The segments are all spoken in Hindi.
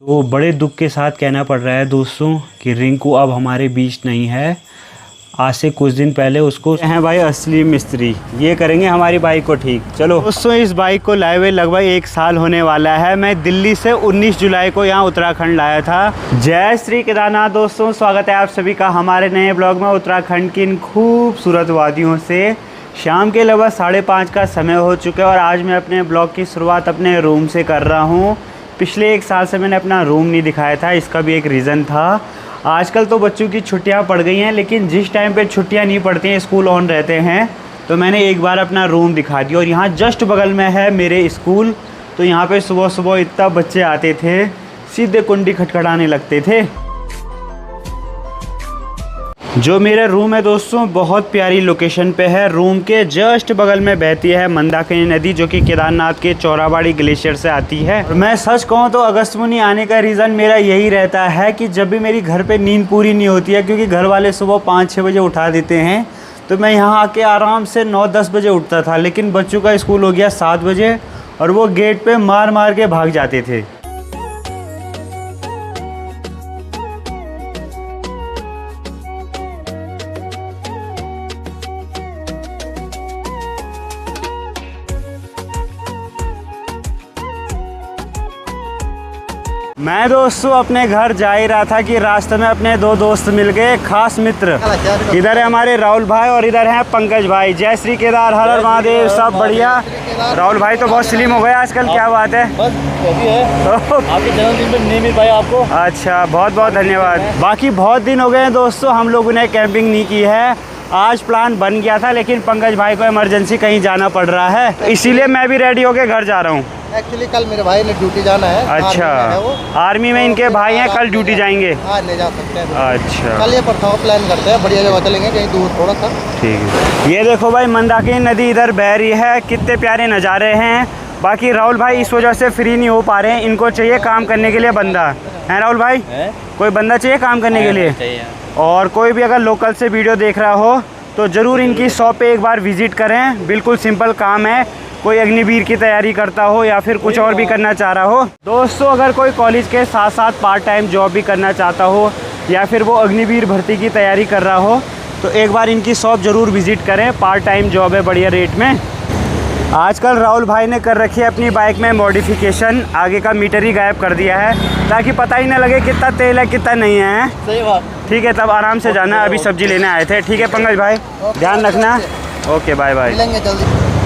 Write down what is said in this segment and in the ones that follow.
तो बड़े दुख के साथ कहना पड़ रहा है दोस्तों कि रिंकू अब हमारे बीच नहीं है। आज से कुछ दिन पहले उसको हैं भाई असली मिस्त्री, ये करेंगे हमारी बाइक को ठीक। चलो दोस्तों, इस बाइक को लाए हुए लगभग 1 साल होने वाला है। मैं दिल्ली से 19 जुलाई को यहाँ उत्तराखंड लाया था। जय श्री केदारनाथ दोस्तों, स्वागत है आप सभी का हमारे नए ब्लॉग में। उत्तराखंड की इन खूबसूरत वादियों से शाम के लगभग 5:30 का समय हो चुका है और आज मैं अपने ब्लॉग की शुरुआत अपने रूम से कर रहा हूँ। पिछले 1 साल से मैंने अपना रूम नहीं दिखाया था, इसका भी एक रीज़न था। आजकल तो बच्चों की छुट्टियां पड़ गई हैं, लेकिन जिस टाइम पे छुट्टियां नहीं पड़ती हैं, स्कूल ऑन रहते हैं, तो मैंने एक बार अपना रूम दिखा दिया। और यहाँ जस्ट बगल में है मेरे स्कूल, तो यहाँ पे सुबह सुबह इतना बच्चे आते थे, सीधे कुंडी खटखटाने लगते थे। जो मेरा रूम है दोस्तों, बहुत प्यारी लोकेशन पे है। रूम के जस्ट बगल में बहती है मंदाकिनी नदी, जो कि केदारनाथ के चौराबाड़ी ग्लेशियर से आती है। मैं सच कहूँ तो अगस्त्यमुनि आने का रीज़न मेरा यही रहता है कि जब भी मेरी घर पे नींद पूरी नहीं होती है, क्योंकि घर वाले सुबह 5-6 बजे उठा देते हैं, तो मैं यहाँ आके आराम से 9-10 बजे उठता था। लेकिन बच्चों का स्कूल हो गया 7 बजे और वो गेट पर मार मार के भाग जाते थे। मैं दोस्तों अपने घर जा ही रहा था कि रास्ते में अपने 2 दोस्त मिल गए, खास मित्र। इधर है हमारे राहुल भाई और इधर है पंकज भाई। जय श्री केदार, हर हर महादेव, सब बढ़िया। राहुल भाई तो बहुत स्लिम हो गए आजकल, क्या बात है? बस है आपके जन्मदिन पर नहीं मिल पाया आपको। अच्छा, बहुत बहुत धन्यवाद। बाकी बहुत दिन हो गए हैं दोस्तों, हम लोगों ने कैंपिंग नहीं की है। आज प्लान बन गया था, लेकिन पंकज भाई को इमरजेंसी कहीं जाना पड़ रहा है, इसीलिए मैं भी रेडी होके घर जा रहा हूँ। एक्चुअली कल मेरे भाई ने ड्यूटी जाना है। अच्छा, आर्मी में इनके भाई हैं, कल ड्यूटी जाएंगे। हाँ, ले जा सकते हैं। अच्छा, कल ये परसों प्लान करते हैं, बढ़िया जगह चलेंगे, कहीं दूर थोड़ा सा। ठीक है। ये देखो भाई, मंदाकिनी नदी इधर बह रही है, कितने प्यारे नज़ारे हैं। बाकी राहुल भाई इस वजह से फ्री नहीं हो पा रहे हैं, इनको चाहिए काम करने के लिए बंदा है। राहुल भाई कोई बंदा चाहिए काम करने के लिए। और कोई भी अगर लोकल से वीडियो देख रहा हो तो ज़रूर इनकी शॉप पे एक बार विज़िट करें। बिल्कुल सिंपल काम है, कोई अग्निवीर की तैयारी करता हो या फिर कुछ और भी करना चाह रहा हो। दोस्तों, अगर कोई कॉलेज के साथ साथ पार्ट टाइम जॉब भी करना चाहता हो या फिर वो अग्निवीर भर्ती की तैयारी कर रहा हो, तो एक बार इनकी शॉप ज़रूर विज़िट करें। पार्ट टाइम जॉब है बढ़िया रेट में। आजकल राहुल भाई ने कर रखी है अपनी बाइक में मॉडिफिकेशन, आगे का मीटर ही गायब कर दिया है ताकि पता ही ना लगे कितना तेल है कितना नहीं है। सही बात। ठीक है, तब आराम से जाना। अभी सब्जी लेने आए थे। ठीक है पंकज भाई, ध्यान रखना। Okay, bye bye.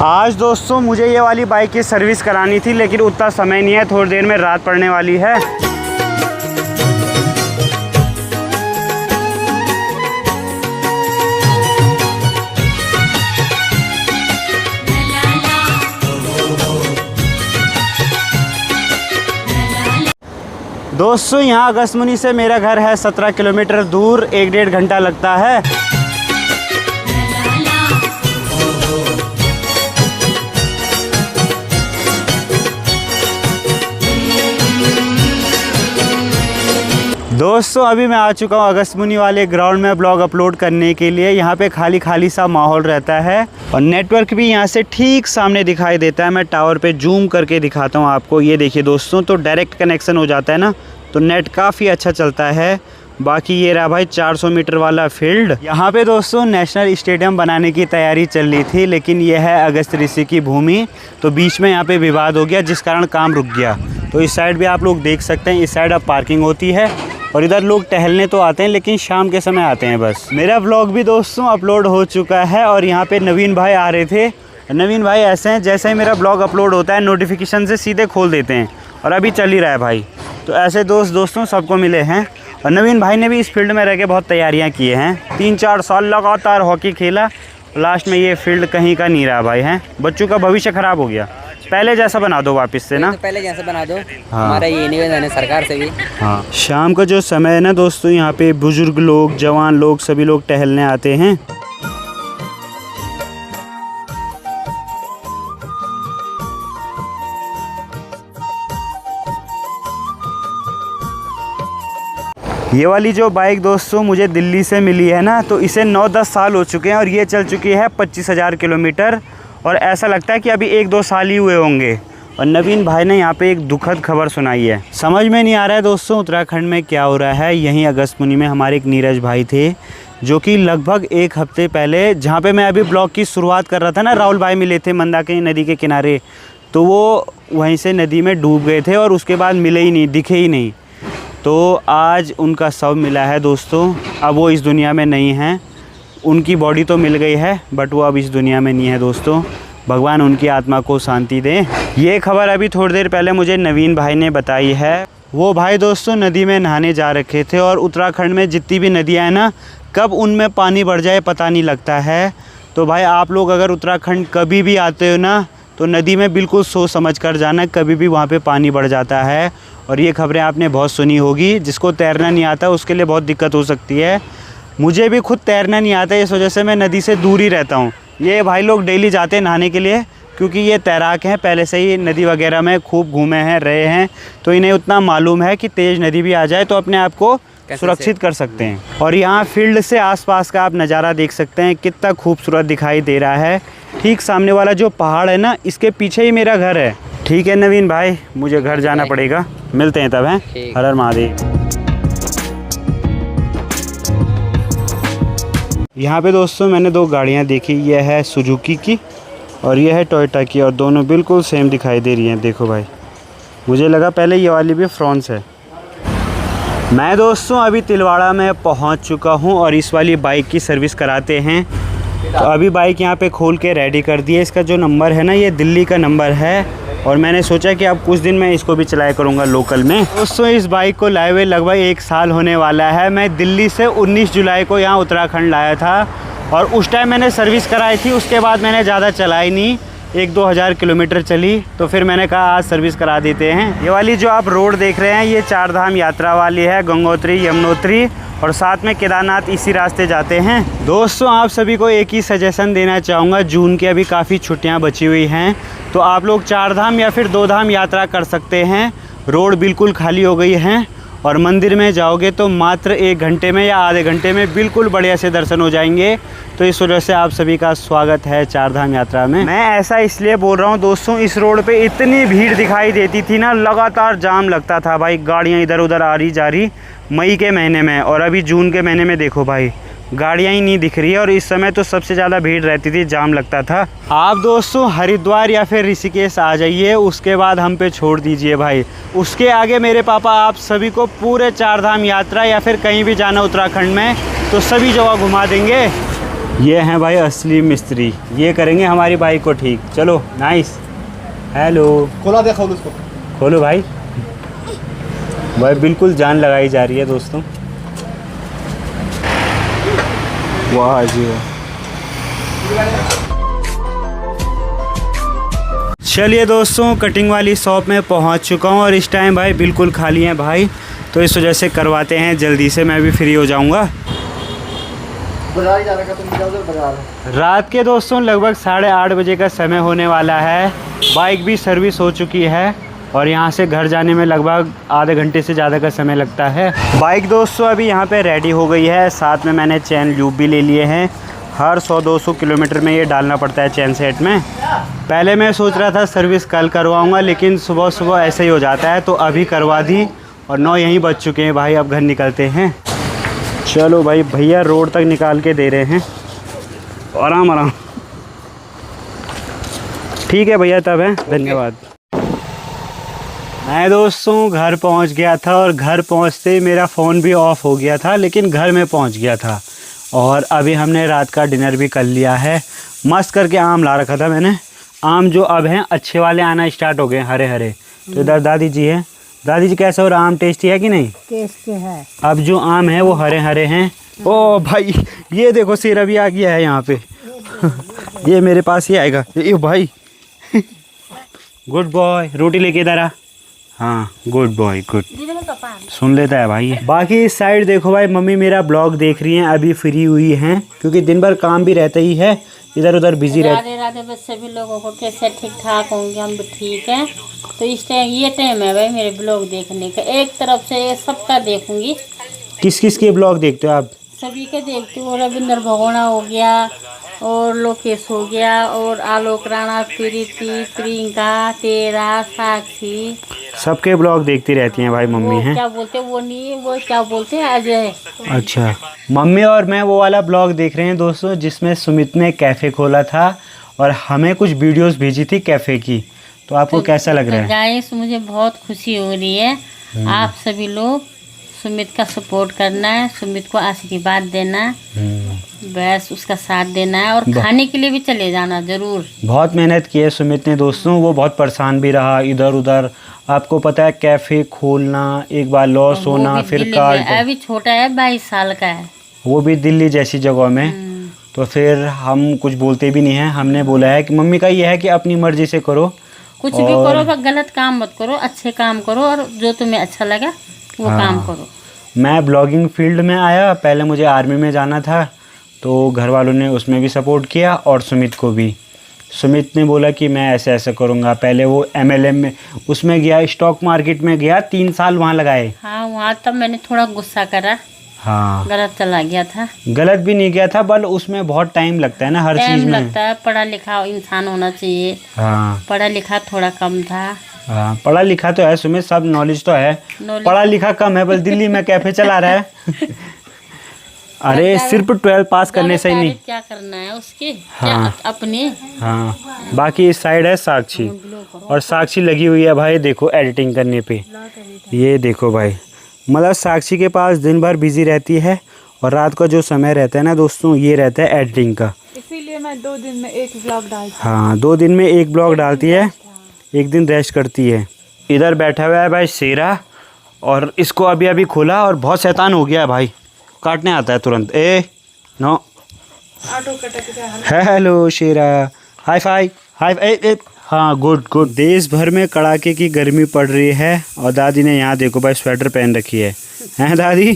आज दोस्तों मुझे ये वाली बाइक की सर्विस करानी थी, लेकिन उतना समय नहीं है, थोड़ी देर में रात पड़ने वाली है। दोस्तों, यहाँ अगस्त्यमुनि से मेरा घर है 17 किलोमीटर दूर, 1-1.5 घंटा लगता है। दोस्तों, अभी मैं आ चुका हूँ अगस्त्यमुनि वाले ग्राउंड में ब्लॉग अपलोड करने के लिए। यहाँ पे खाली खाली सा माहौल रहता है और नेटवर्क भी यहाँ से ठीक सामने दिखाई देता है। मैं टावर पे जूम करके दिखाता हूँ आपको। ये देखिए दोस्तों, तो डायरेक्ट कनेक्शन हो जाता है ना, तो नेट काफ़ी अच्छा चलता है। बाकी ये रहा भाई 400 मीटर वाला फील्ड। यहाँ पे दोस्तों नेशनल स्टेडियम बनाने की तैयारी चल रही थी, लेकिन यह है अगस्त ऋषि की भूमि, तो बीच में यहाँ पे विवाद हो गया, जिस कारण काम रुक गया। तो इस साइड भी आप लोग देख सकते हैं, इस साइड अब पार्किंग होती है और इधर लोग टहलने तो आते हैं, लेकिन शाम के समय आते हैं बस। मेरा व्लॉग भी दोस्तों अपलोड हो चुका है और यहाँ पे नवीन भाई आ रहे थे। नवीन भाई ऐसे हैं, जैसे ही मेरा ब्लॉग अपलोड होता है नोटिफिकेशन से सीधे खोल देते हैं, और अभी चल ही रहा है भाई। तो ऐसे दोस्तों सबको मिले हैं। और नवीन भाई ने भी इस फील्ड में रह के बहुत तैयारियाँ किए हैं। 3-4 साल लगातार हॉकी खेला, लास्ट में ये फील्ड कहीं का नहीं रहा भाई। हैं, बच्चों का भविष्य ख़राब हो गया। पहले जैसा बना दो वापस से ना, तो पहले जैसा बना दो। हाँ। हमारा ये निवेदन है सरकार से भी। हाँ, शाम का जो समय है ना दोस्तों, यहाँ पे बुजुर्ग लोग, जवान लोग, सभी लोग टहलने आते हैं। ये वाली जो बाइक दोस्तों मुझे दिल्ली से मिली है ना, तो इसे 9-10 साल हो चुके हैं और ये चल चुकी है 25,000 किलोमीटर। और ऐसा लगता है कि अभी 1-2 साल ही हुए होंगे। और नवीन भाई ने यहाँ पे एक दुखद खबर सुनाई है। समझ में नहीं आ रहा है दोस्तों उत्तराखंड में क्या हो रहा है। यहीं अगस्त्यमुनि में हमारे एक नीरज भाई थे जो कि लगभग एक हफ्ते पहले, जहाँ पे मैं अभी ब्लॉग की शुरुआत कर रहा था ना, राहुल भाई मिले थे मंदाकिनी नदी के किनारे, तो वो वहीं से नदी में डूब गए थे और उसके बाद मिले ही नहीं, दिखे ही नहीं। तो आज उनका शव मिला है दोस्तों। अब वो इस दुनिया में नहीं हैं। उनकी बॉडी तो मिल गई है बट वो अब इस दुनिया में नहीं है दोस्तों। भगवान उनकी आत्मा को शांति दे। ये खबर अभी थोड़ी देर पहले मुझे नवीन भाई ने बताई है। वो भाई दोस्तों नदी में नहाने जा रखे थे और उत्तराखंड में जितनी भी नदियाँ हैं ना, कब उनमें पानी बढ़ जाए पता नहीं लगता है। तो भाई आप लोग अगर उत्तराखंड कभी भी आते हो ना, तो नदी में बिल्कुल सोच समझ कर जाना, कभी भी वहाँ पे पानी बढ़ जाता है। और ये खबरें आपने बहुत सुनी होगी। जिसको तैरना नहीं आता उसके लिए बहुत दिक्कत हो सकती है। मुझे भी खुद तैरना नहीं आता, इस वजह से मैं नदी से दूर ही रहता हूँ। ये भाई लोग डेली जाते हैं नहाने के लिए क्योंकि ये तैराक हैं, पहले से ही नदी वगैरह में खूब घूमे हैं, रहे हैं, तो इन्हें उतना मालूम है कि तेज़ नदी भी आ जाए तो अपने आप को सुरक्षित कर सकते हैं। और यहाँ फील्ड से आसपास का आप नज़ारा देख सकते हैं, कितना खूबसूरत दिखाई दे रहा है। ठीक सामने वाला जो पहाड़ है ना, इसके पीछे ही मेरा घर है। ठीक है नवीन भाई, मुझे घर जाना पड़ेगा, मिलते हैं तब हैं। हर हर महादेव। यहाँ पे दोस्तों मैंने दो गाड़ियाँ देखी, यह है सुजुकी की और यह है टोयोटा की, और दोनों बिल्कुल सेम दिखाई दे रही हैं। देखो भाई, मुझे लगा पहले ये वाली भी फ्रांस है। मैं दोस्तों अभी तिलवाड़ा में पहुँच चुका हूँ और इस वाली बाइक की सर्विस कराते हैं। तो अभी बाइक यहाँ पे खोल के रेडी कर दी है। इसका जो नंबर है ना, ये दिल्ली का नंबर है और मैंने सोचा कि अब कुछ दिन मैं इसको भी चलाया करूँगा लोकल में। दोस्तों इस बाइक को लाए हुए लगभग 1 साल होने वाला है। मैं दिल्ली से 19 जुलाई को यहाँ उत्तराखंड लाया था और उस टाइम मैंने सर्विस कराई थी। उसके बाद मैंने ज़्यादा चलाई नहीं, 1-2 हज़ार किलोमीटर चली, तो फिर मैंने कहा आज सर्विस करा देते हैं। ये वाली जो आप रोड देख रहे हैं ये 4 धाम यात्रा वाली है, गंगोत्री, यमुनोत्री और साथ में केदारनाथ इसी रास्ते जाते हैं। दोस्तों आप सभी को एक ही सजेशन देना चाहूँगा, जून की अभी काफ़ी छुट्टियाँ बची हुई हैं, तो आप लोग 4 धाम या फिर 2 धाम यात्रा कर सकते हैं। रोड बिल्कुल खाली हो गई हैं और मंदिर में जाओगे तो मात्र 1 घंटे में या आधे घंटे में बिल्कुल बढ़िया से दर्शन हो जाएंगे। तो इस वजह से आप सभी का स्वागत है 4 धाम यात्रा में। मैं ऐसा इसलिए बोल रहा हूँ दोस्तों, इस रोड पे इतनी भीड़ दिखाई देती थी ना, लगातार जाम लगता था भाई, गाड़ियाँ इधर उधर आ रही जा रही मई के महीने में। और अभी जून के महीने में देखो भाई, गाड़ियाँ ही नहीं दिख रही है और इस समय तो सबसे ज़्यादा भीड़ रहती थी, जाम लगता था। आप दोस्तों हरिद्वार या फिर ऋषिकेश आ जाइए, उसके बाद हम पे छोड़ दीजिए भाई। उसके आगे मेरे पापा आप सभी को पूरे 4 धाम यात्रा या फिर कहीं भी जाना उत्तराखंड में तो सभी जगह घुमा देंगे। ये हैं भाई असली मिस्त्री, ये करेंगे हमारी बाइक को ठीक। चलो नाइस। हेलो, खोला दे, खोल उसको, खोलो भाई। भाई बिल्कुल जान लगाई जा रही है दोस्तों। वाह जी वाह। चलिए दोस्तों कटिंग वाली शॉप में पहुंच चुका हूं और इस टाइम भाई बिल्कुल खाली हैं भाई, तो इस वजह से करवाते हैं जल्दी से, मैं भी फ्री हो जाऊंगा। बाजार जा रहा तुम, जाओ बाजार। रात के दोस्तों लगभग 8:30 बजे का समय होने वाला है। बाइक भी सर्विस हो चुकी है और यहाँ से घर जाने में लगभग आधे घंटे से ज़्यादा का समय लगता है। बाइक दोस्तों अभी यहाँ पे रेडी हो गई है, साथ में मैंने चैन लूब भी ले लिए हैं। हर 100-200 किलोमीटर में ये डालना पड़ता है चैन सेट में। पहले मैं सोच रहा था सर्विस कल करवाऊँगा, लेकिन सुबह सुबह ऐसे ही हो जाता है, तो अभी करवा दी और 9 यहीं बज चुके हैं भाई। अब घर निकलते हैं। चलो भाई, भैया रोड तक निकाल के दे रहे हैं, आराम आराम। ठीक है भैया, तब है, धन्यवाद। मैं दोस्तों घर पहुंच गया था और घर पहुंचते ही मेरा फ़ोन भी ऑफ़ हो गया था, लेकिन घर में पहुंच गया था। और अभी हमने रात का डिनर भी कर लिया है। मस्त करके आम ला रखा था मैंने। आम जो अब हैं अच्छे वाले आना स्टार्ट हो गए, हरे हरे। तो इधर दादी जी है। दादी जी कैसा हो रहा, आम टेस्टी है कि नहीं? टेस्टी है। अब जो आम है वो हरे हरे हैं। ओ भाई ये देखो शेर अभी आ गया है यहाँ पे। ये मेरे पास ही आएगा ये भाई। गुड बॉय, रोटी लेके इधर आ। हाँ गुड बॉय, गुड, सुन लेता है भाई। बाकी इस साइड देखो भाई, मम्मी मेरा ब्लॉग देख रही हैं, अभी फ्री हुई हैं क्योंकि दिन भर काम भी रहता ही है, इधर उधर बिजी रहते। राधे राधे बस सभी लोगों को, कैसे ठीक ठाक होंगे, हम भी ठीक हैं। तो इस टाइम ये टाइम है भाई मेरे ब्लॉग देखने का, एक तरफ से सबका देखूंगी। किस किस के ब्लॉग देखते हो आप? सभी के देखती हूँ, रविंद्र भगोड़ा हो गया, और लोकेश हो गया, और आलोक राणा, प्रीति, प्रियंका, तेरा, साक्षी। सबके ब्लॉग देखती रहती हैं भाई मम्मी वो हैं। क्या बोलते, वो नहीं, वो क्या बोलते हैं, अजय। अच्छा, मम्मी और मैं वो वाला ब्लॉग देख रहे हैं दोस्तों जिसमें सुमित ने कैफ़े खोला था और हमें कुछ वीडियोस भेजी थी कैफ़े की। तो आपको कैसा लग रहा है? गाइस, मुझे बहुत खुशी हो रही है। आप सभी लोग सुमित का सपोर्ट करना है, सुमित को आशीर्वाद देना है, बस उसका साथ देना है, और खाने के लिए भी चले जाना जरूर। बहुत मेहनत की है सुमित ने दोस्तों, वो बहुत परेशान भी रहा इधर उधर। आपको पता है कैफ़े खोलना, एक बार लॉस वो होना, भी फिर दिल्ली कार्ड, में, अभी छोटा है, 22 साल का है, वो भी दिल्ली जैसी जगह में। तो फिर हम कुछ बोलते भी नहीं हैं। हमने बोला है कि मम्मी का ये है कि अपनी मर्जी से करो, कुछ भी करो, पर गलत काम मत करो, अच्छे काम करो, और जो तुम्हें अच्छा लगा वो काम करो। मैं ब्लॉगिंग फील्ड में आया, पहले मुझे आर्मी में जाना था, तो घर वालों ने उसमें भी सपोर्ट किया और सुमित को भी। सुमित ने बोला कि मैं ऐसे ऐसे करूँगा। पहले वो MLM में उसमें गया, स्टॉक मार्केट में गया, 3 साल वहाँ लगाए। हाँ, वहाँ तब मैंने थोड़ा गुस्सा करा, हाँ, गलत चला गया था। गलत भी नहीं गया था, बल उसमें बहुत टाइम लगता है ना हर चीज़ टाइम में। लगता है, पढ़ा लिखा इंसान होना चाहिए। हाँ पढ़ा लिखा थोड़ा कम था। हाँ, पढ़ा लिखा तो है सुमित, सब नॉलेज तो है, पढ़ा लिखा कम है, बस दिल्ली में कैफे चला रहा है। अरे सिर्फ 12 पास करने से ही नहीं, क्या करना है उसके, हाँ। क्या अपने। हाँ, बाकी इस साइड है साक्षी, और साक्षी लगी हुई है भाई देखो एडिटिंग करने पे। ये देखो भाई, मतलब साक्षी के पास दिन भर बिजी रहती है, और रात का जो समय रहता है ना दोस्तों, ये रहता है एडिटिंग का। इसीलिए मैं 2 दिन में एक ब्लॉग डालती हूँ। हाँ, 2 दिन में एक ब्लॉग डालती है, एक दिन रेस्ट करती है। इधर बैठा हुआ है भाई शेरा, और इसको अभी अभी खोला और बहुत शैतान हो गया है भाई, काटने आता है तुरंत। ए नो, ऑटो कटक गया। हेलो शेरा, हाई फाई, हाई ए। हाँ, गुड गुड। देश भर में कड़ाके की गर्मी पड़ रही है, और दादी ने यहाँ देखो भाई स्वेटर पहन रखी है। हैं दादी,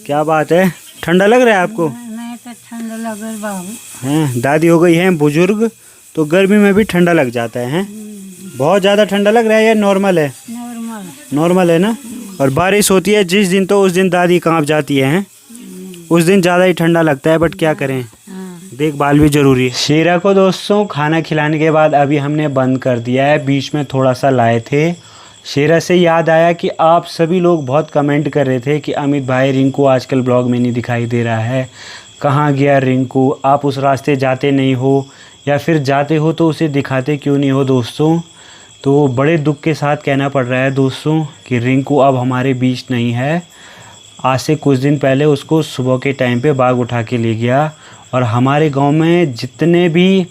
क्या बात है, ठंडा लग रहा है आपको? नहीं तो ठंड लग रहा बाबू। हैं, दादी हो गई हैं बुजुर्ग, तो गर्मी में भी ठंडा लग जाता है। बहुत ज़्यादा ठंडा लग रहा है या नॉर्मल है? नॉर्मल है ना। और बारिश होती है जिस दिन, तो उस दिन दादी कांप जाती है, उस दिन ज़्यादा ही ठंडा लगता है, बट क्या करें, देखभाल भी ज़रूरी है। शेरा को दोस्तों खाना खिलाने के बाद अभी हमने बंद कर दिया है, बीच में थोड़ा सा लाए थे। शेरा से याद आया कि आप सभी लोग बहुत कमेंट कर रहे थे कि अमित भाई रिंकू आजकल ब्लॉग में नहीं दिखाई दे रहा है, कहाँ गया रिंकू, आप उस रास्ते जाते नहीं हो, या फिर जाते हो तो उसे दिखाते क्यों नहीं हो दोस्तों। तो बड़े दुख के साथ कहना पड़ रहा है दोस्तों कि रिंकू अब हमारे बीच नहीं है। आज से कुछ दिन पहले उसको सुबह के टाइम पे बाघ उठा के ले गया, और हमारे गांव में जितने भी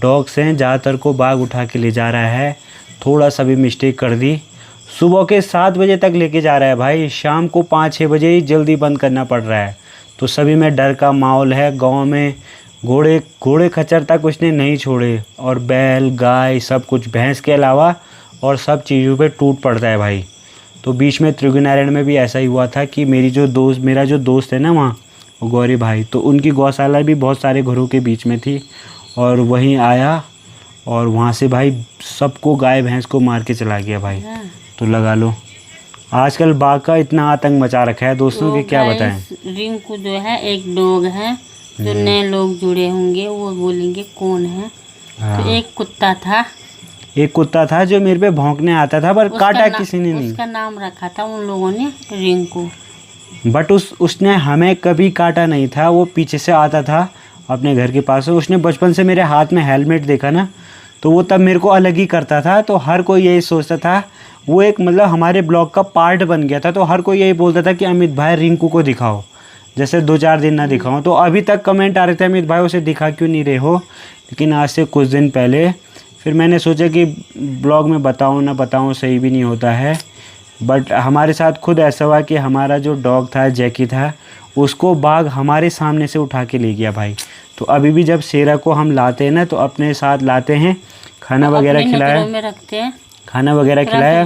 डॉग्स हैं ज़्यादातर को बाघ उठा के ले जा रहा है। थोड़ा सा भी मिस्टेक कर दी, सुबह के 7 बजे तक लेके जा रहा है भाई, शाम को 5-6 बजे ही जल्दी बंद करना पड़ रहा है। तो सभी में डर का माहौल है गांव में। घोड़े खच्चर तक उसने नहीं छोड़े, और बैल गाय सब कुछ, भैंस के अलावा और सब चीज़ों पे टूट पड़ता है भाई। तो बीच में त्रिगुनारायण में भी ऐसा ही हुआ था कि मेरा जो दोस्त है ना वहाँ, वो गौरी भाई, तो उनकी गौशाला भी बहुत सारे घरों के बीच में थी, और वहीं आया और वहाँ से भाई सबको गाय भैंस को मार के चला गया भाई। तो लगा लो आजकल बाघ का इतना आतंक मचा रखा है दोस्तों कि क्या बताएं। रिंकू जो है एक डॉग है, जो नए लोग जुड़े होंगे वो बोलेंगे कौन है। तो एक कुत्ता था जो मेरे पे भौंकने आता था, पर काटा किसी ने नहीं। उसका नाम रखा था उन लोगों ने रिंकू, बट उसने हमें कभी काटा नहीं था। वो पीछे से आता था अपने घर के पास। उसने बचपन से मेरे हाथ में हेलमेट देखा ना, तो वो तब मेरे को अलग ही करता था। तो हर कोई यही सोचता था, वो एक मतलब हमारे ब्लॉग का पार्ट बन गया था। तो हर कोई यही बोलता था कि अमित भाई रिंकू को दिखाओ, जैसे 2-4 दिन ना दिखाओ। तो अभी तक कमेंट आ रहे थे अमित भाई उसे दिखा क्यों नहीं रहे हो। लेकिन आज से कुछ दिन पहले फिर मैंने सोचा कि ब्लॉग में बताऊं ना बताऊं, सही भी नहीं होता है। बट हमारे साथ खुद ऐसा हुआ कि हमारा जो डॉग था जैकी था, उसको बाघ हमारे सामने से उठा के ले गया भाई। तो अभी भी जब शेरा को हम लाते हैं ना, तो अपने साथ लाते हैं, खाना वगैरह खिलाया, खाना वगैरह खिलाया,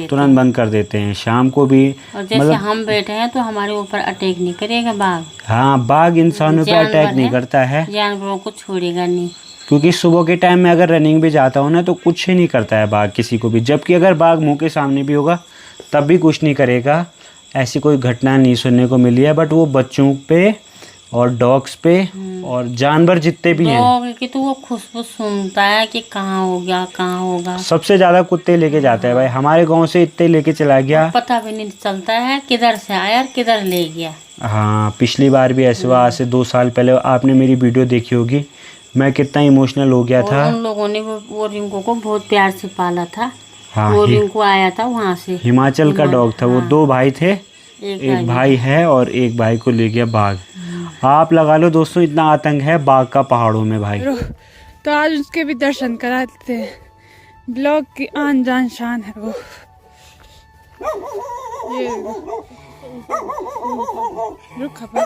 तुरंत बंद कर देते हैं। शाम को भी और जैसे हम बैठे हैं तो हमारे ऊपर अटैक नहीं करेगा बाघ। हाँ, बाघ इंसानों पे अटैक नहीं करता है, जानवरों को छोड़ेगा नहीं। क्योंकि सुबह के टाइम में अगर रनिंग भी जाता हूँ ना, तो कुछ ही नहीं करता है बाघ किसी को भी। जबकि अगर बाघ मुंह के सामने भी होगा तब भी कुछ नहीं करेगा। ऐसी कोई घटना नहीं सुनने को मिली है। बट वो बच्चों पे और डॉग्स पे और जानवर जितने भी हैं डॉग की तो वो खुशबू सूंघता है कि कहाँ हो गया कहाँ होगा, सबसे ज़्यादा कुत्ते लेके जाते हैं भाई। हमारे गांव से इतने लेके चला गया, पता भी नहीं चलता है किधर से आया और किधर ले गया। हाँ पिछली बार भी ऐसे हुआ, आज से 2 साल पहले आपने मेरी वीडियो देखी होगी, मैं कितना इमोशनल हो गया था। और उन लोगों ने वो रिंकू को बहुत प्यार से पाला था। हाँ वो रिंकू आया था वहाँ से, हिमाचल का डॉग था वो। 2 भाई थे, एक एक भाई है और एक भाई को ले गया बाघ। आप लगा लो दोस्तों, इतना आतंक है बाघ का पहाड़ों में भाई। तो आज उसके भी दर्शन करा देते हैं। ब्लॉग की आन जान शान है वो। ये रुक खबर